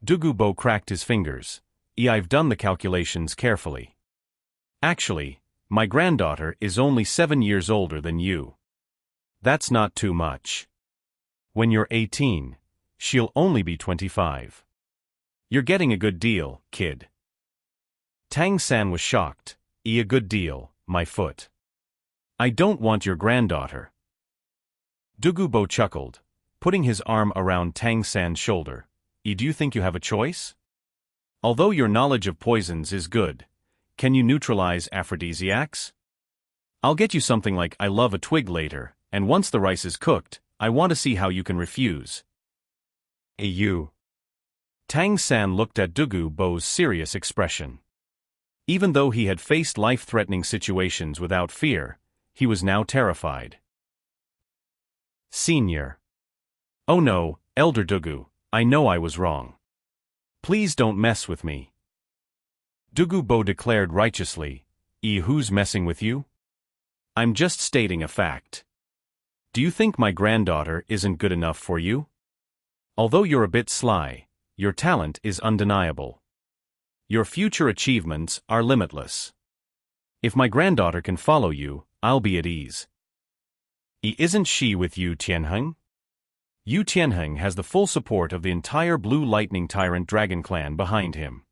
Dugubo cracked his fingers. I've done the calculations carefully. Actually, my granddaughter is only 7 years older than you. That's not too much. When you're 18, she'll only be 25. You're getting a good deal, kid. Tang-san was shocked. A good deal, my foot. I don't want your granddaughter. Dugubo chuckled, putting his arm around Tang-san's shoulder. Do you think you have a choice? Although your knowledge of poisons is good, can you neutralize aphrodisiacs? I'll get you something like I love a twig later, and once the rice is cooked, I want to see how you can refuse. You. Tang-san looked at Dugubo's serious expression. Even though he had faced life-threatening situations without fear, he was now terrified. Senior. Oh no, Elder Dugu, I know I was wrong. Please don't mess with me. Dugubo declared righteously. Who's messing with you? I'm just stating a fact. Do you think my granddaughter isn't good enough for you? Although you're a bit sly, your talent is undeniable. Your future achievements are limitless. If my granddaughter can follow you, I'll be at ease. Isn't she with Yu Tianheng? Yu Tianheng has the full support of the entire Blue Lightning Tyrant Dragon clan behind him.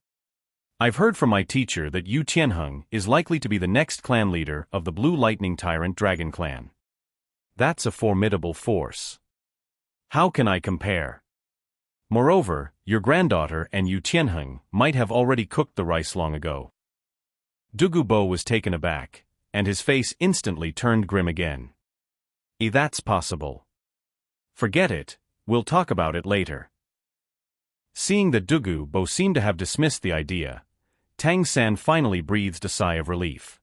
I've heard from my teacher that Yu Tianheng is likely to be the next clan leader of the Blue Lightning Tyrant Dragon clan. That's a formidable force. How can I compare? Moreover, your granddaughter and Yu Tianheng might have already cooked the rice long ago. Dugubo was taken aback, and his face instantly turned grim again. That's possible. Forget it, we'll talk about it later. Seeing that Dugubo seemed to have dismissed the idea, Tang-san finally breathed a sigh of relief.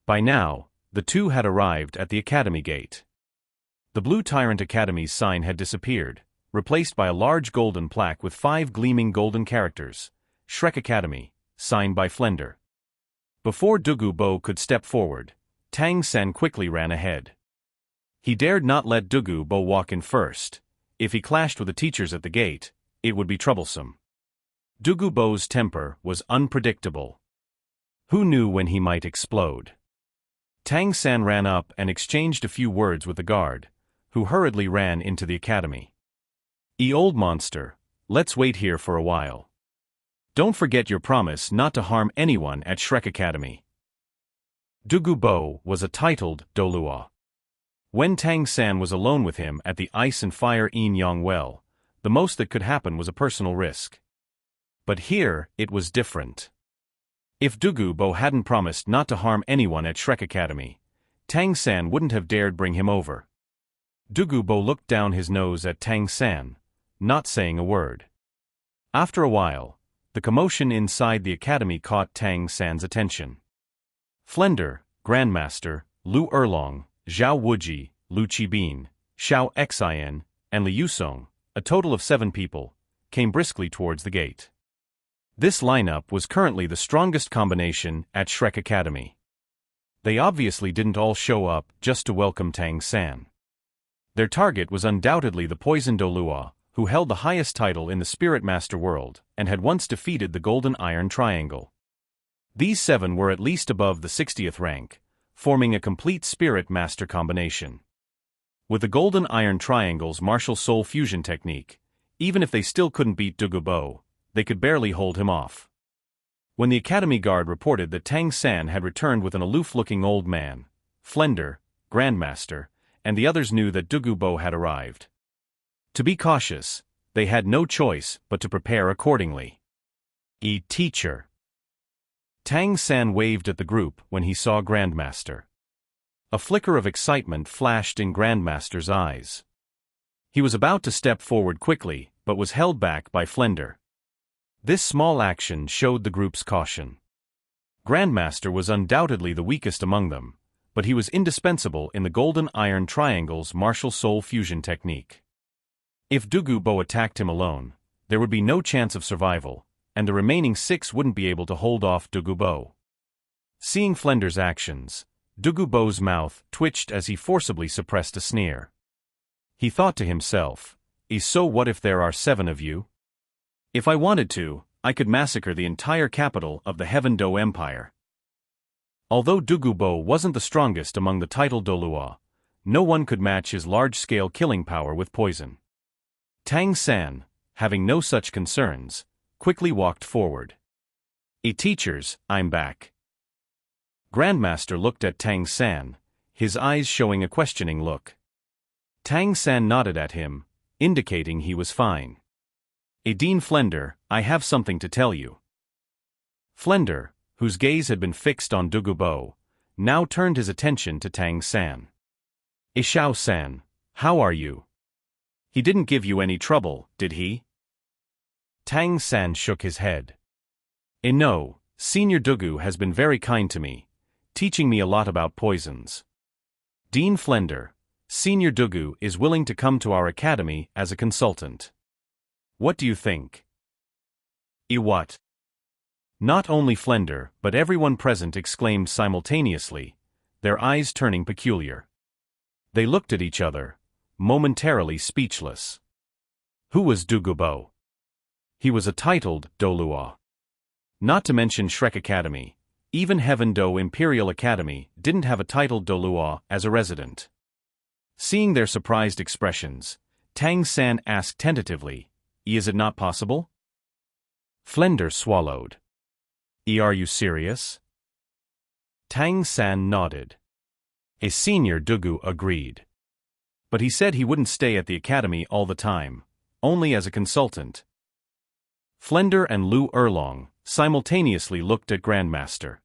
By now, the two had arrived at the academy gate. The Blue Tyrant Academy's sign had disappeared, replaced by a large golden plaque with 5 gleaming golden characters, Shrek Academy, signed by Flender. Before Dugubo could step forward, Tang-san quickly ran ahead. He dared not let Dugubo walk in first. If he clashed with the teachers at the gate, it would be troublesome. Dugubo's temper was unpredictable. Who knew when he might explode? Tang-san ran up and exchanged a few words with the guard, who hurriedly ran into the academy. Old monster, let's wait here for a while. Don't forget your promise not to harm anyone at Shrek Academy. Dugubo was a titled Dolua. When Tang-san was alone with him at the Ice and Fire Yin-Yang well, the most that could happen was a personal risk. But here, it was different. If Dugubo hadn't promised not to harm anyone at Shrek Academy, Tang-san wouldn't have dared bring him over. Dugubo looked down his nose at Tang-san, not saying a word. After a while, the commotion inside the academy caught Tang-san's attention. Flender, Grandmaster, Lu Erlong, Zhao Wuji, Lu Qibin, Xiao Xian, and Li Yusong, a total of 7 people, came briskly towards the gate. This lineup was currently the strongest combination at Shrek Academy. They obviously didn't all show up just to welcome Tang-san. Their target was undoubtedly the Poison Dolua, who held the highest title in the Spirit Master world and had once defeated the Golden Iron Triangle. These 7 were at least above the 60th rank, forming a complete Spirit Master combination. With the Golden Iron Triangle's martial soul fusion technique, even if they still couldn't beat Dugubo, they could barely hold him off. When the Academy Guard reported that Tang-san had returned with an aloof-looking old man, Flender, Grandmaster, and the others knew that Dugubo had arrived. To be cautious, they had no choice but to prepare accordingly. Teacher. Tang-san waved at the group when he saw Grandmaster. A flicker of excitement flashed in Grandmaster's eyes. He was about to step forward quickly, but was held back by Flender. This small action showed the group's caution. Grandmaster was undoubtedly the weakest among them, but he was indispensable in the Golden Iron Triangle's martial soul fusion technique. If Dugubo attacked him alone, there would be no chance of survival, and the remaining 6 wouldn't be able to hold off Dugubo. Seeing Flender's actions, Dugubo's mouth twitched as he forcibly suppressed a sneer. He thought to himself, so what if there are 7 of you? If I wanted to, I could massacre the entire capital of the Heaven Do Empire. Although Dugubo wasn't the strongest among the titled Dolua, no one could match his large-scale killing power with poison. Tang San, having no such concerns, quickly walked forward. Teachers, I'm back." Grandmaster looked at Tang San, his eyes showing a questioning look. Tang San nodded at him, indicating he was fine. "Dean Flender, I have something to tell you." Flender, whose gaze had been fixed on Dugubo, now turned his attention to Tang San. "Xiao San, how are you? He didn't give you any trouble, did he?" Tang San shook his head. "No, Senior Dugu has been very kind to me, teaching me a lot about poisons. Dean Flender, Senior Dugu is willing to come to our academy as a consultant. What do you think?" What?" Not only Flender but everyone present exclaimed simultaneously, their eyes turning peculiar. They looked at each other, momentarily speechless. Who was Dugubo? He was a titled Dolua. Not to mention Shrek Academy, even Heaven Do Imperial Academy didn't have a titled Dolua as a resident. Seeing their surprised expressions, Tang San asked tentatively, "Is it not possible?" Flender swallowed. Are you serious?" Tang San nodded. A Senior Dugu agreed. But he said he wouldn't stay at the academy all the time, only as a consultant. Flender and Lu Erlong simultaneously looked at Grandmaster.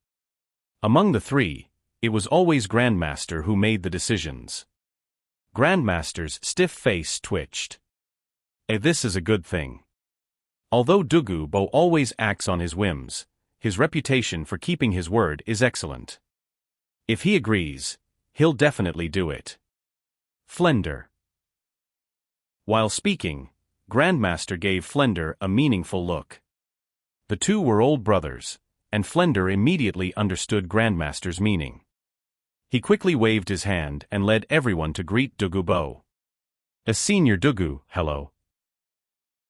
Among the three, it was always Grandmaster who made the decisions. Grandmaster's stiff face twitched. This is a good thing. Although Dugubo always acts on his whims, his reputation for keeping his word is excellent. If he agrees, he'll definitely do it. Flender. While speaking, Grandmaster gave Flender a meaningful look. The two were old brothers, and Flender immediately understood Grandmaster's meaning. He quickly waved his hand and led everyone to greet Dugubo. "A Senior Dugu, hello."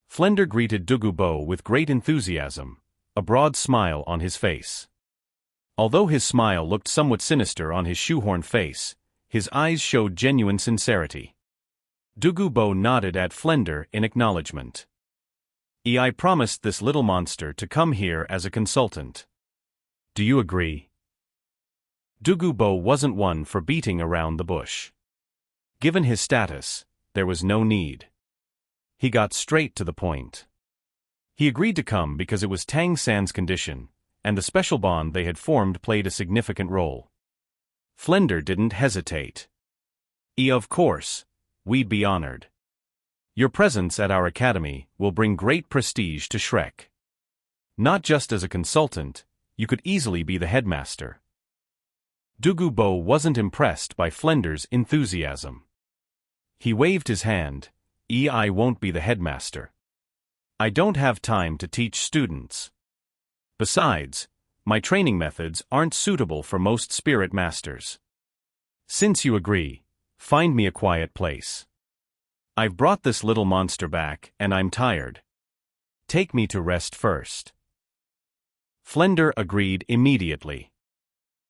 Flender greeted Dugubo with great enthusiasm, a broad smile on his face. Although his smile looked somewhat sinister on his shoehorn face, his eyes showed genuine sincerity. Dugubo nodded at Flender in acknowledgement. "I promised this little monster to come here as a consultant. Do you agree?" Dugubo wasn't one for beating around the bush. Given his status, there was no need. He got straight to the point. He agreed to come because it was Tang San's condition, and the special bond they had formed played a significant role. Flender didn't hesitate. Of course, we'd be honored. Your presence at our academy will bring great prestige to Shrek. Not just as a consultant, you could easily be the headmaster." Dugubo wasn't impressed by Flender's enthusiasm. He waved his hand. "I won't be the headmaster. I don't have time to teach students. Besides, my training methods aren't suitable for most spirit masters. Since you agree, find me a quiet place. I've brought this little monster back and I'm tired. Take me to rest first." Flender agreed immediately.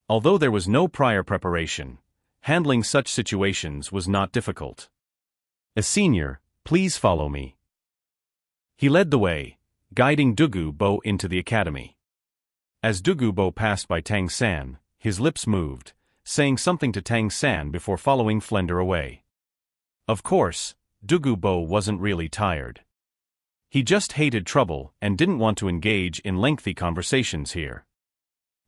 Although there was no prior preparation, handling such situations was not difficult. "A senior, please follow me." He led the way, guiding Dugubo into the academy. As Dugubo passed by Tang San, his lips moved, saying something to Tang San before following Flender away. Of course, Dugubo wasn't really tired. He just hated trouble and didn't want to engage in lengthy conversations here.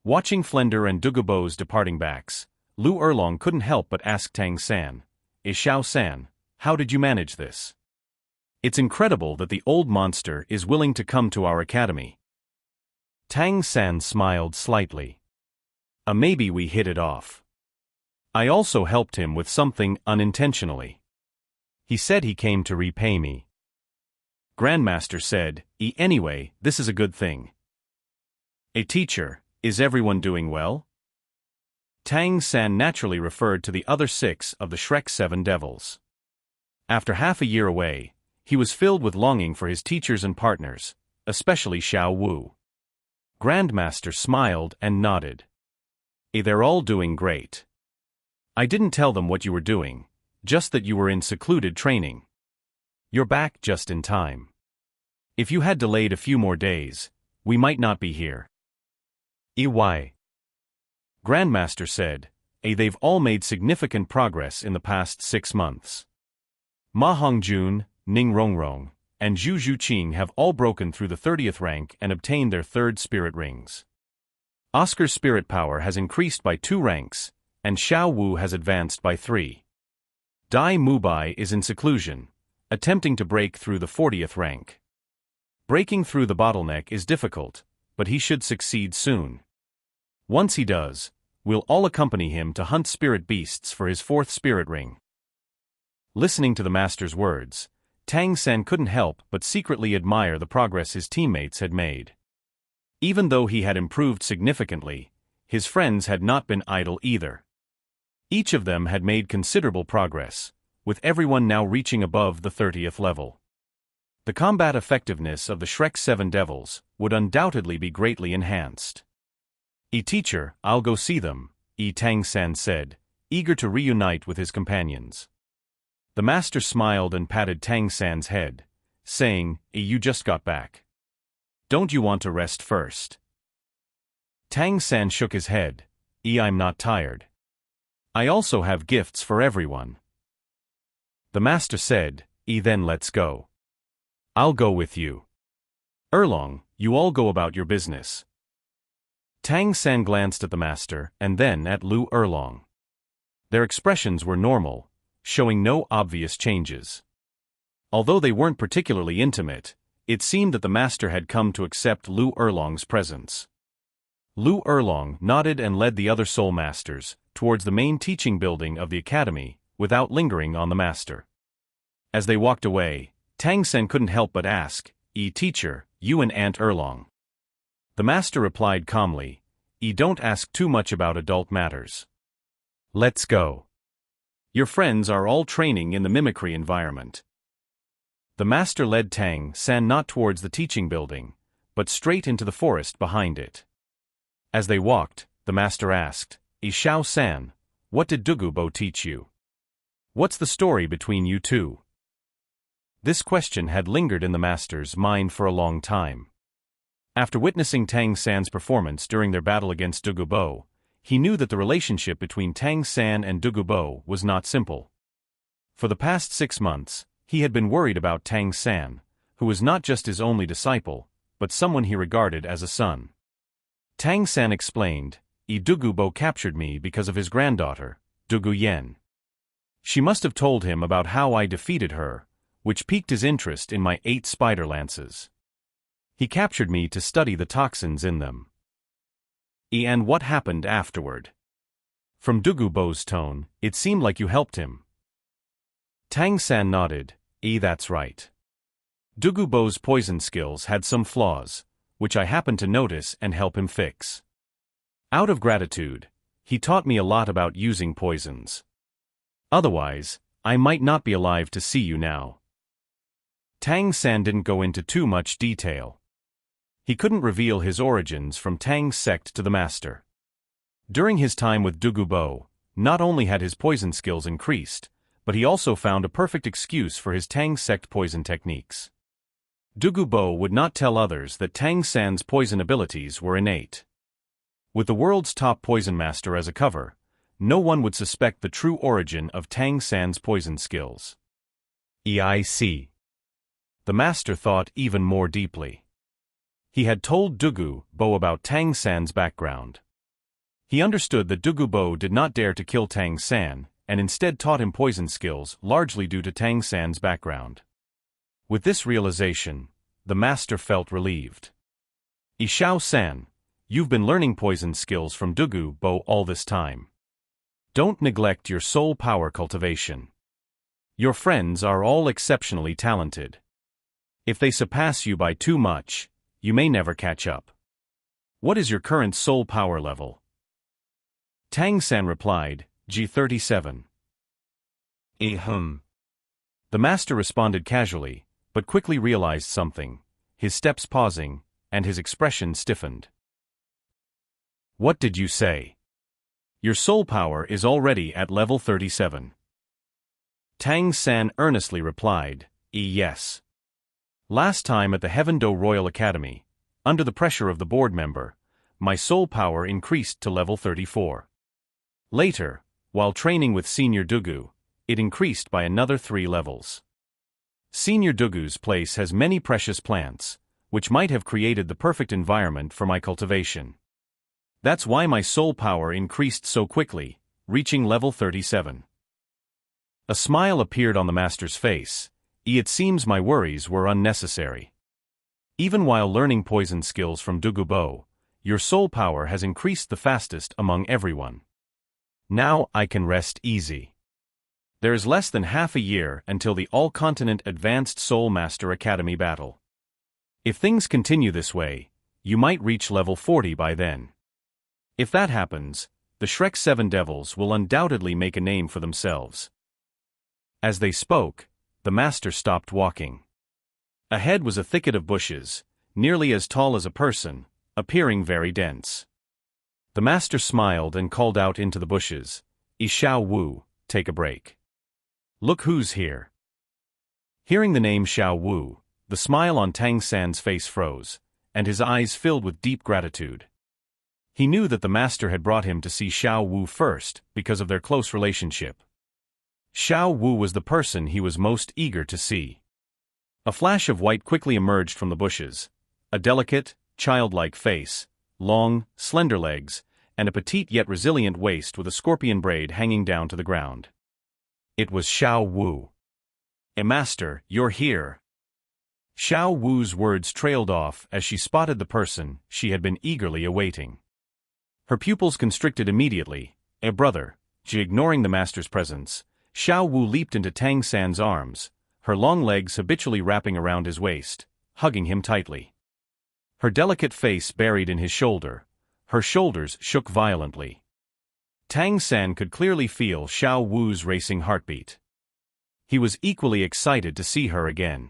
Watching Flender and Dugubo's departing backs, Lu Erlong couldn't help but ask Tang San, "Xiao San, how did you manage this? It's incredible that the old monster is willing to come to our academy." Tang San smiled slightly. Maybe we hit it off. I also helped him with something unintentionally. He said he came to repay me." Grandmaster said, Anyway, this is a good thing." "A teacher, is everyone doing well?" Tang San naturally referred to the other 6 of the Shrek 7 devils. After half a year away, he was filled with longing for his teachers and partners, especially Xiao Wu. Grandmaster smiled and nodded. They're all doing great. I didn't tell them what you were doing, just that you were in secluded training. You're back just in time. If you had delayed a few more days, we might not be here. Why? Grandmaster said, they've all made significant progress in the past 6 months. Ma Hongjun, Ning Rongrong, and Zhu Zhuqing have all broken through the 30th rank and obtained their 3rd spirit rings. Oscar's spirit power has increased by 2 ranks, and Xiao Wu has advanced by 3. Dai Mubai is in seclusion, attempting to break through the 40th rank. Breaking through the bottleneck is difficult, but he should succeed soon. Once he does, we'll all accompany him to hunt spirit beasts for his 4th spirit ring. Listening to the master's words, Tang San couldn't help but secretly admire the progress his teammates had made. Even though he had improved significantly, his friends had not been idle either. Each of them had made considerable progress, with everyone now reaching above the 30th level. The combat effectiveness of the Shrek 7 Devils would undoubtedly be greatly enhanced. Teacher, I'll go see them, Tang San said, eager to reunite with his companions. The master smiled and patted Tang San's head, saying, you just got back. Don't you want to rest first? Tang San shook his head, I'm not tired. I also have gifts for everyone. The master said, then let's go. I'll go with you. Erlong, you all go about your business. Tang San glanced at the master and then at Lu Erlong. Their expressions were normal, showing no obvious changes. Although they weren't particularly intimate, it seemed that the master had come to accept Lu Erlong's presence. Lu Erlong nodded and led the other soul masters towards the main teaching building of the academy, without lingering on the master. As they walked away, Tang San couldn't help but ask, teacher, you and Aunt Erlong. The master replied calmly, don't ask too much about adult matters. Let's go. Your friends are all training in the mimicry environment. The master led Tang San not towards the teaching building, but straight into the forest behind it. As they walked, the master asked, Xiao San, what did Dugubo teach you? What's the story between you two? This question had lingered in the master's mind for a long time. After witnessing Tang San's performance during their battle against Dugubo, he knew that the relationship between Tang San and Dugubo was not simple. For the past 6 months, he had been worried about Tang San, who was not just his only disciple, but someone he regarded as a son. Tang San explained, Dugubo captured me because of his granddaughter, Dugu Yen. She must have told him about how I defeated her, which piqued his interest in my 8 spider lances. He captured me to study the toxins in them. And what happened afterward? From Dugubo's tone, it seemed like you helped him. Tang San nodded, that's right. Dugubo's poison skills had some flaws, which I happened to notice and help him fix. Out of gratitude, he taught me a lot about using poisons. Otherwise, I might not be alive to see you now. Tang San didn't go into too much detail. He couldn't reveal his origins from Tang's sect to the master. During his time with Dugubo, not only had his poison skills increased, but he also found a perfect excuse for his Tang sect poison techniques. Dugubo would not tell others that Tang San's poison abilities were innate. With the world's top poison master as a cover, no one would suspect the true origin of Tang San's poison skills. EIC. The master thought even more deeply. He had told Dugubo about Tang San's background. He understood that Dugubo did not dare to kill Tang San, and instead taught him poison skills largely due to Tang San's background. With this realization, the master felt relieved. Xiao San, you've been learning poison skills from Dugubo all this time. Don't neglect your soul power cultivation. Your friends are all exceptionally talented. If they surpass you by too much, you may never catch up. What is your current soul power level? Tang San replied, G37. The master responded casually, but quickly realized something. his steps pausing, and his expression stiffened. What did you say? Your soul power is already at level 37. Tang San earnestly replied, yes. Last time at the Heavendo Royal Academy, under the pressure of the board member, my soul power increased to level 34. Later, while training with Senior Dugu, it increased by another 3 levels. Senior Dugu's place has many precious plants, which might have created the perfect environment for my cultivation. That's why my soul power increased so quickly, reaching level 37. A smile appeared on the master's face. It seems my worries were unnecessary. Even while learning poison skills from Dugu Bo, your soul power has increased the fastest among everyone. Now I can rest easy. There is less than half a year until the All-Continent Advanced Soul Master Academy battle. If things continue this way, you might reach level 40 by then. If that happens, the Shrek 7 Devils will undoubtedly make a name for themselves. As they spoke, the master stopped walking. Ahead was a thicket of bushes, nearly as tall as a person, appearing very dense. The master smiled and called out into the bushes, Xiao Wu, take a break. Look who's here. Hearing the name Xiao Wu, the smile on Tang San's face froze, and his eyes filled with deep gratitude. He knew that the master had brought him to see Xiao Wu first because of their close relationship. Xiao Wu was the person he was most eager to see. A flash of white quickly emerged from the bushes, a delicate, childlike face, long, slender legs, and a petite yet resilient waist with a scorpion braid hanging down to the ground. It was Xiao Wu. Master, you're here. Xiao Wu's words trailed off as she spotted the person she had been eagerly awaiting. Her pupils constricted immediately. Brother, ignoring the master's presence, Xiao Wu leaped into Tang San's arms, her long legs habitually wrapping around his waist, hugging him tightly. Her delicate face buried in his shoulder, her shoulders shook violently. Tang San could clearly feel Xiao Wu's racing heartbeat. He was equally excited to see her again.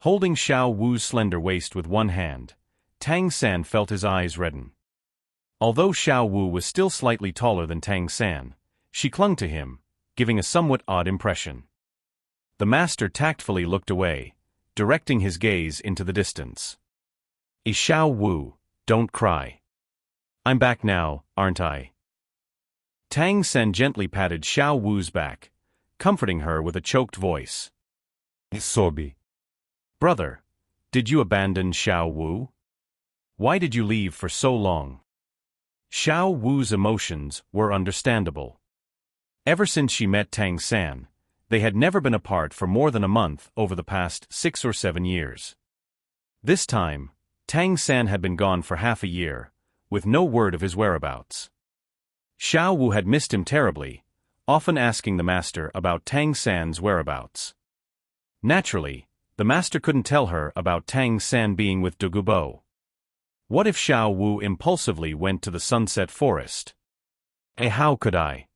Holding Xiao Wu's slender waist with one hand, Tang San felt his eyes redden. Although Xiao Wu was still slightly taller than Tang San, she clung to him, giving a somewhat odd impression. The master tactfully looked away, directing his gaze into the distance. Xiao Wu, don't cry. I'm back now, aren't I? Tang San gently patted Xiao Wu's back, comforting her with a choked voice. Sobi. Brother, did you abandon Xiao Wu? Why did you leave for so long? Xiao Wu's emotions were understandable. Ever since she met Tang San, they had never been apart for more than a month over the past 6 or 7 years. This time, Tang San had been gone for half a year, with no word of his whereabouts. Xiao Wu had missed him terribly, often asking the master about Tang San's whereabouts. Naturally, the master couldn't tell her about Tang San being with Dugu Bo. What if Xiao Wu impulsively went to the Sunset Forest? How could I?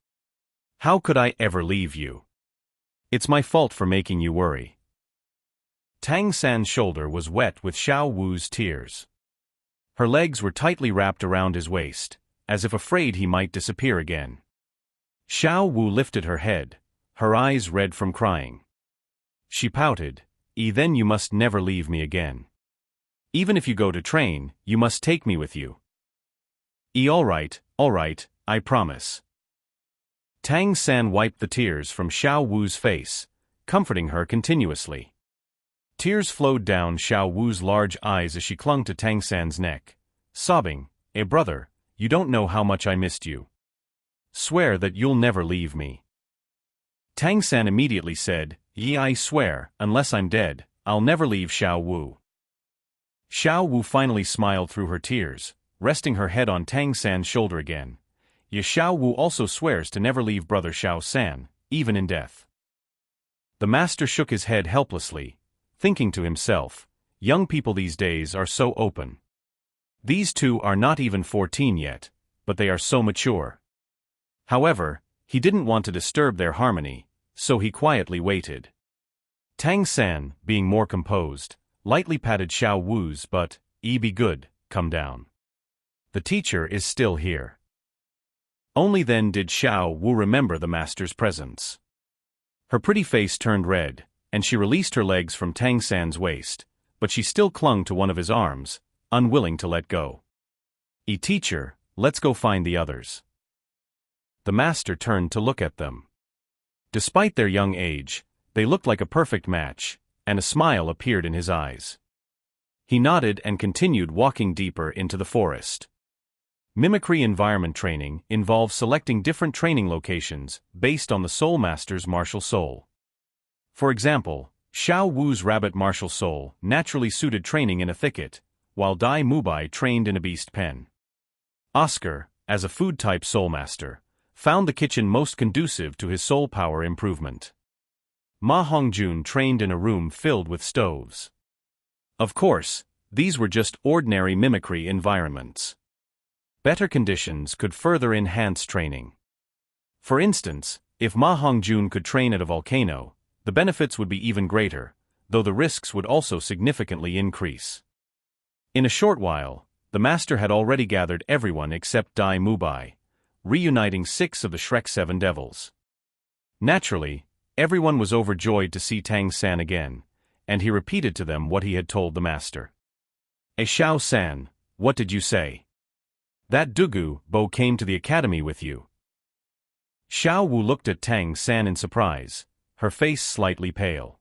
How could I ever leave you? It's my fault for making you worry. Tang San's shoulder was wet with Xiao Wu's tears. Her legs were tightly wrapped around his waist, as if afraid he might disappear again. Xiao Wu lifted her head, her eyes red from crying. She pouted, Then you must never leave me again. Even if you go to train, you must take me with you. All right, I promise. Tang San wiped the tears from Xiao Wu's face, comforting her continuously. Tears flowed down Xiao Wu's large eyes as she clung to Tang San's neck, sobbing, Brother, you don't know how much I missed you. Swear that you'll never leave me. Tang San immediately said, I swear, unless I'm dead, I'll never leave Xiao Wu. Xiao Wu finally smiled through her tears, resting her head on Tang San's shoulder again. Xiao Wu also swears to never leave brother Xiao San, even in death. The master shook his head helplessly, thinking to himself, young people these days are so open. These two are not even 14 yet, but they are so mature. However, he didn't want to disturb their harmony, so he quietly waited. Tang San, being more composed, lightly patted Xiao Wu's butt. Be good, come down. The teacher is still here. Only then did Xiao Wu remember the master's presence. Her pretty face turned red, and she released her legs from Tang San's waist, but she still clung to one of his arms, unwilling to let go. Teacher, let's go find the others. The master turned to look at them. Despite their young age, they looked like a perfect match, and a smile appeared in his eyes. He nodded and continued walking deeper into the forest. Mimicry environment training involves selecting different training locations based on the Soul Master's martial soul. For example, Xiao Wu's rabbit martial soul naturally suited training in a thicket, while Dai Mubai trained in a beast pen. Oscar, as a food-type soul master, found the kitchen most conducive to his soul power improvement. Ma Hongjun trained in a room filled with stoves. Of course, these were just ordinary mimicry environments. Better conditions could further enhance training. For instance, if Ma Hongjun could train at a volcano, the benefits would be even greater, though the risks would also significantly increase. In a short while, the master had already gathered everyone except Dai Mubai, reuniting 6 of the Shrek 7 devils. Naturally, everyone was overjoyed to see Tang San again, and he repeated to them what he had told the master. Xiao San, what did you say? That Dugu Bo came to the academy with you. Xiao Wu looked at Tang San in surprise, her face slightly pale.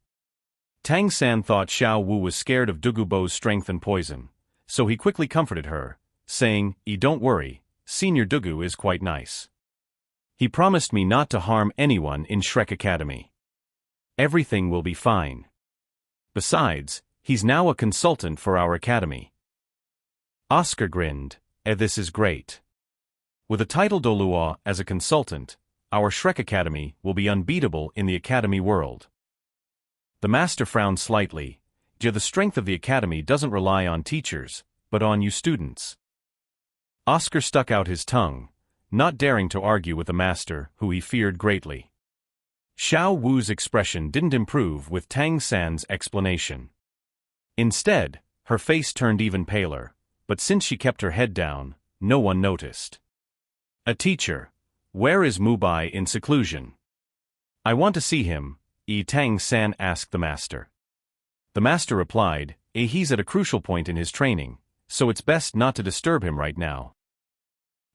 Tang San thought Xiao Wu was scared of Dugu Bo's strength and poison, so he quickly comforted her, saying, Don't worry, Senior Dugu is quite nice. He promised me not to harm anyone in Shrek Academy. Everything will be fine. Besides, he's now a consultant for our academy. Oscar grinned. This is great. With a title d'Olua as a consultant, our Shrek Academy will be unbeatable in the academy world. The master frowned slightly. The strength of the academy doesn't rely on teachers, but on you students. Oscar stuck out his tongue, not daring to argue with the master, who he feared greatly. Xiao Wu's expression didn't improve with Tang San's explanation. Instead, her face turned even paler, but since she kept her head down, no one noticed. A teacher, where is Mubai in seclusion? I want to see him, Tang San asked the master. The master replied, he's at a crucial point in his training, so it's best not to disturb him right now.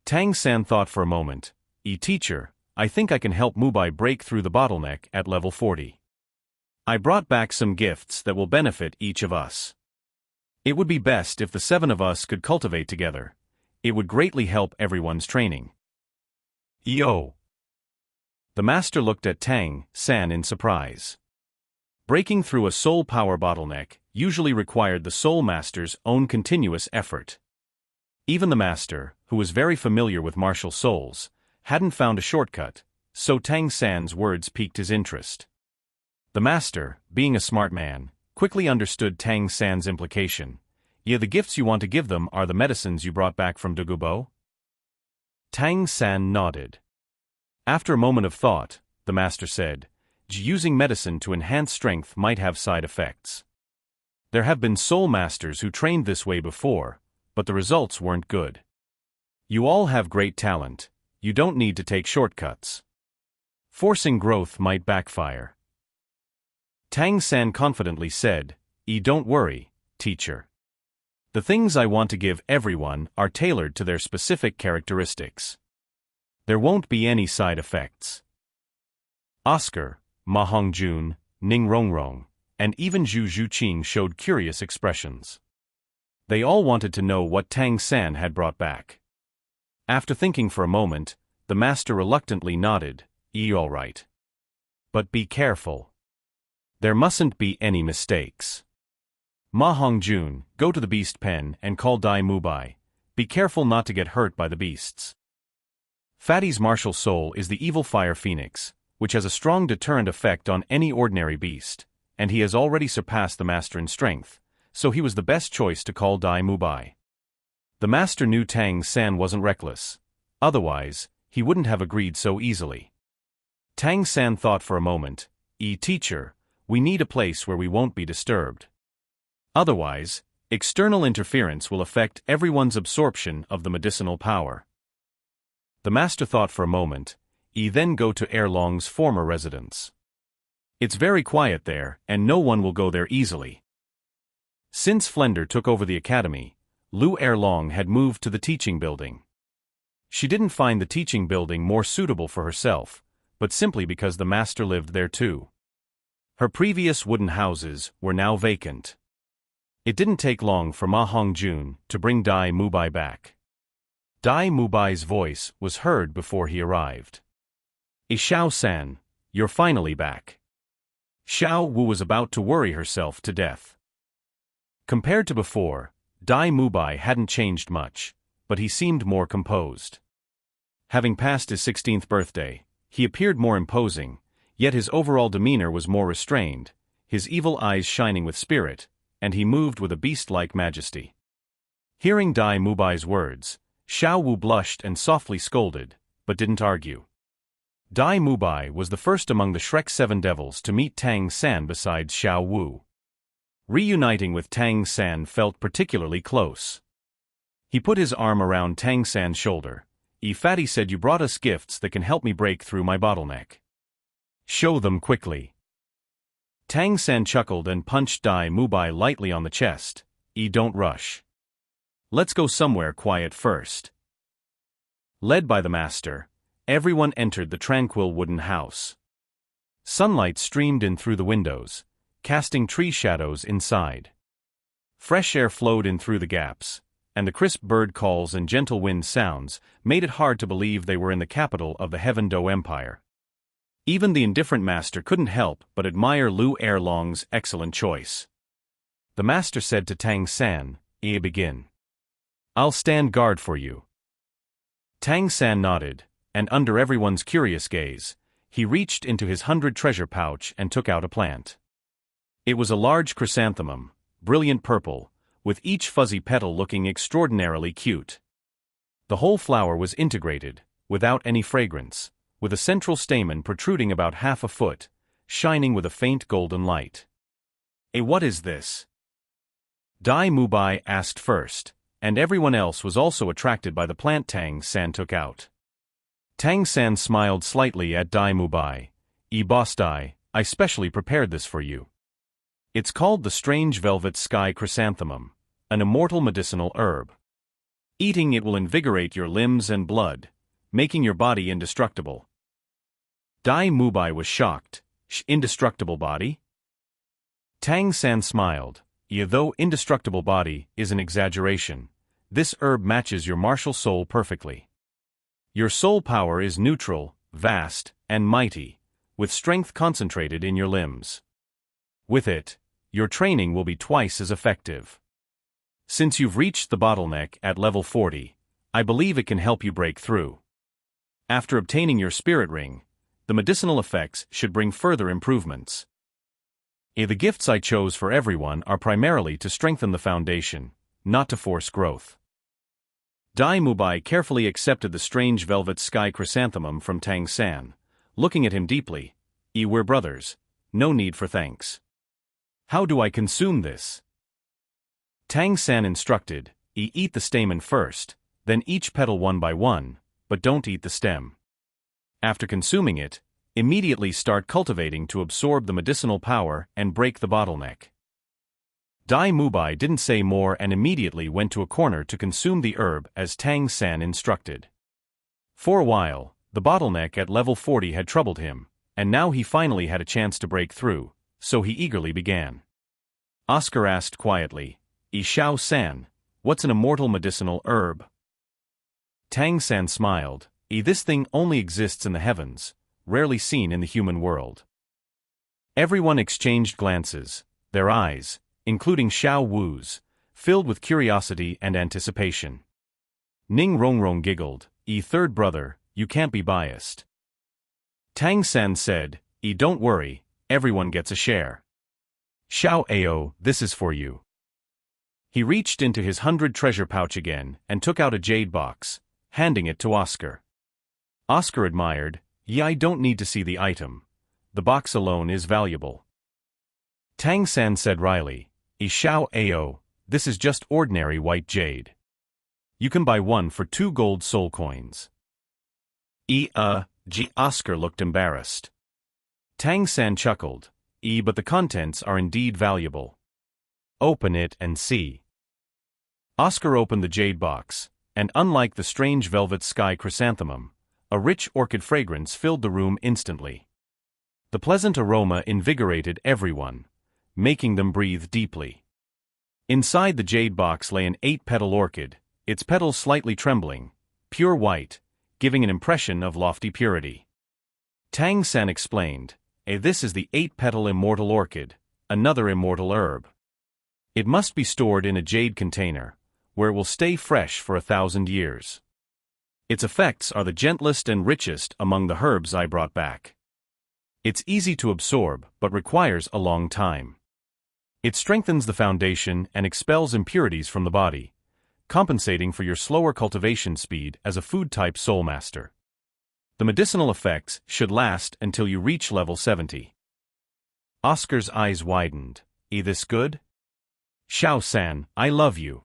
Tang San thought for a moment. Teacher, I think I can help Mubai break through the bottleneck at level 40. I brought back some gifts that will benefit each of us. It would be best if the 7 of us could cultivate together. It would greatly help everyone's training. Yo! The master looked at Tang San in surprise. Breaking through a soul power bottleneck usually required the soul master's own continuous effort. Even the master, who was very familiar with martial souls, hadn't found a shortcut, so Tang San's words piqued his interest. The master, being a smart man, quickly understood Tang San's implication. The gifts you want to give them are the medicines you brought back from Dugubo? Tang San nodded. After a moment of thought, the master said, using medicine to enhance strength might have side effects. There have been soul masters who trained this way before, but the results weren't good. You all have great talent, you don't need to take shortcuts. Forcing growth might backfire. Tang San confidently said, Don't worry, teacher. The things I want to give everyone are tailored to their specific characteristics. There won't be any side effects. Oscar, Ma Hongjun, Ning Rongrong, and even Zhu Zhuqing showed curious expressions. They all wanted to know what Tang San had brought back. After thinking for a moment, the master reluctantly nodded, All right. But be careful. There mustn't be any mistakes. Ma Hongjun, go to the beast pen and call Dai Mubai. Be careful not to get hurt by the beasts. Fatty's martial soul is the evil fire phoenix, which has a strong deterrent effect on any ordinary beast, and he has already surpassed the master in strength, so he was the best choice to call Dai Mubai. The master knew Tang San wasn't reckless. Otherwise, he wouldn't have agreed so easily. Tang San thought for a moment. Teacher, we need a place where we won't be disturbed. Otherwise, external interference will affect everyone's absorption of the medicinal power. The master thought for a moment. He then go to Erlong's former residence. It's very quiet there, and no one will go there easily. Since Flender took over the academy, Lu Erlong had moved to the teaching building. She didn't find the teaching building more suitable for herself, but simply because the master lived there too. Her previous wooden houses were now vacant. It didn't take long for Ma Hongjun to bring Dai Mubai back. Dai Mubai's voice was heard before he arrived. Xiao-san, you're finally back. Xiao Wu was about to worry herself to death. Compared to before, Dai Mubai hadn't changed much, but he seemed more composed. Having passed his 16th birthday, he appeared more imposing, yet his overall demeanor was more restrained, his evil eyes shining with spirit, and he moved with a beast-like majesty. Hearing Dai Mubai's words, Xiao Wu blushed and softly scolded, but didn't argue. Dai Mubai was the first among the Shrek 7 devils to meet Tang San besides Xiao Wu. Reuniting with Tang San felt particularly close. He put his arm around Tang San's shoulder. Fatty said, you brought us gifts that can help me break through my bottleneck. Show them quickly. Tang San chuckled and punched Dai Mubai lightly on the chest. Don't rush. Let's go somewhere quiet first. Led by the master, everyone entered the tranquil wooden house. Sunlight streamed in through the windows, casting tree shadows inside. Fresh air flowed in through the gaps, and the crisp bird calls and gentle wind sounds made it hard to believe they were in the capital of the Heaven Do Empire. Even the indifferent master couldn't help but admire Lu Erlong's excellent choice. The master said to Tang San, begin. I'll stand guard for you. Tang San nodded, and under everyone's curious gaze, he reached into his 100 treasure pouch and took out a plant. It was a large chrysanthemum, brilliant purple, with each fuzzy petal looking extraordinarily cute. The whole flower was integrated, without any fragrance, with a central stamen protruding about half a foot, shining with a faint golden light. What is this? Dai Mubai asked first, and everyone else was also attracted by the plant Tang San took out. Tang San smiled slightly at Dai Mubai. Boss Dai, I specially prepared this for you. It's called the strange velvet sky chrysanthemum, an immortal medicinal herb. Eating it will invigorate your limbs and blood, making your body indestructible. Dai Mubai was shocked. Indestructible body? Tang San smiled. Though indestructible body is an exaggeration, this herb matches your martial soul perfectly. Your soul power is neutral, vast, and mighty, with strength concentrated in your limbs. With it, your training will be twice as effective. Since you've reached the bottleneck at level 40, I believe it can help you break through. After obtaining your spirit ring, the medicinal effects should bring further improvements. The gifts I chose for everyone are primarily to strengthen the foundation, not to force growth. Dai Mubai carefully accepted the strange velvet sky chrysanthemum from Tang San, looking at him deeply. We're brothers, no need for thanks. How do I consume this? Tang San instructed, eat the stamen first, then each petal one by one, but don't eat the stem. After consuming it, immediately start cultivating to absorb the medicinal power and break the bottleneck. Dai Mubai didn't say more and immediately went to a corner to consume the herb as Tang San instructed. For a while, the bottleneck at level 40 had troubled him, and now he finally had a chance to break through, so he eagerly began. Oscar asked quietly, Xiao-san, what's an immortal medicinal herb? Tang San smiled. This thing only exists in the heavens, rarely seen in the human world. Everyone exchanged glances, their eyes, including Xiao Wu's, filled with curiosity and anticipation. Ning Rongrong giggled. Third brother, you can't be biased. Tang San said, don't worry, everyone gets a share. Xiao Ao, this is for you. He reached into his 100 treasure pouch again and took out a jade box, handing it to Oscar. Oscar admired. I don't need to see the item. The box alone is valuable. Tang San said wryly, Xiao Ao, this is just ordinary white jade. You can buy one for 2 gold soul coins. Oscar looked embarrassed. Tang San chuckled. But the contents are indeed valuable. Open it and see. Oscar opened the jade box, and unlike the strange velvet sky chrysanthemum, a rich orchid fragrance filled the room instantly. The pleasant aroma invigorated everyone, making them breathe deeply. Inside the jade box lay an 8-petal orchid, its petals slightly trembling, pure white, giving an impression of lofty purity. Tang San explained, this is the 8-petal immortal orchid, another immortal herb. It must be stored in a jade container, where it will stay fresh for 1,000 years. Its effects are the gentlest and richest among the herbs I brought back. It's easy to absorb, but requires a long time. It strengthens the foundation and expels impurities from the body, compensating for your slower cultivation speed as a food-type soul master. The medicinal effects should last until you reach level 70. Oscar's eyes widened. This good? Xiao San, I love you.